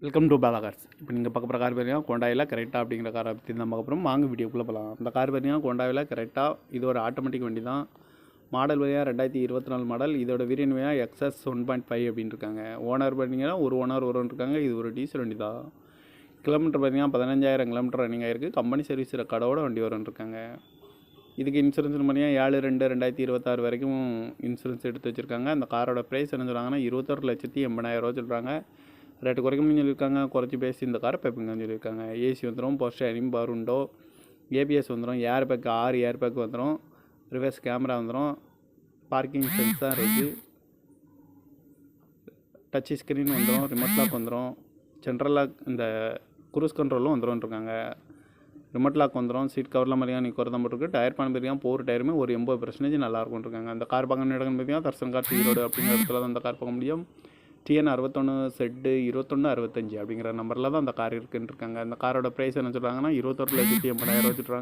Welcome to Bala cars. இப்போ நீங்கள் பார்க்க போகிற கார் பார்த்தீங்கன்னா ஹோண்டாயில் கரெக்டாக அப்படிங்கிற காரை பற்றி தான் பார்க்க போகிறோம். வாங்க வீடியோக்குள்ளே போகலாம். இந்த கார் பார்த்தீங்கன்னா ஹோண்டாவில் கரெக்டாக இது ஒரு ஆட்டோமேட்டிக் வண்டி தான். மாடல் வழியாக 2024 மாடல். இதோட வேரியன்ட் வழியாக XS 1.5 அப்படின்னு இருக்காங்க. ஓனர் பார்த்தீங்கன்னா ஒரு ஓனர் இருக்காங்க. இது ஒரு டீசல் வண்டி தான். கிலோமீட்டர் பார்த்தீங்கன்னா 15,000 கிலோமீட்டர் ரன்னிங் ஆகிருக்கு. கம்பெனி சர்வீஸ் ரெக்கார்டோட வண்டி இருக்காங்க. இதுக்கு இன்சூரன்ஸ் பார்த்தீங்கன்னா 7/2/2026 வரைக்கும் இன்சூரன்ஸ் எடுத்து வச்சுருக்காங்க. அந்த காரோட ப்ரைஸ் என்ன சொல்கிறாங்கன்னா 21,80,000 சொல்கிறாங்க. ரேட்டு குறைக்கணும்னு சொல்லியிருக்காங்க. குறைச்சி பேசி இந்த காரை பேப்புங்கன்னு சொல்லியிருக்காங்க. ஏசி வந்துடும், power steering, power window, ABS வந்துடும், ஏர் பேக் 6 ஏர் பேக் வந்துடும், ரிவர்ஸ் கேமரா வந்துடும், பார்க்கிங் சென்சார் இருக்குது, டச் ஸ்க்ரீன் வந்துடும், ரிமோட் லாக் வந்துடும், சென்ட்ரல் லாக் இந்த குரூஸ் கண்ட்ரோலும் வந்துடும் இருக்காங்க. ரிமோட் லாக் வந்துடும், சீட் கவர்லாம் மாதிரியா நீ குறை தான் போட்டுருக்கு. டயர் பண்ண பார்த்தீங்கன்னா போர் டயருமே ஒரு 80% நல்லாயிருக்கும் இருக்காங்க. அந்த கார் பார்க்க இடம்னு பார்த்தீங்கன்னா தர்சன் கார் ஈரோடு அப்படிங்கிற இடத்துல தான் அந்த கார் பார்க்க முடியும். TN 61 Z 2165 அப்படிங்கிற நம்பரில் தான் அந்த கார் இருக்குன்னு இருக்காங்க. அந்த காரோட ப்ரைஸ் என்ன சொல்கிறாங்கன்னா 21,80,000 சொல்கிறாங்க.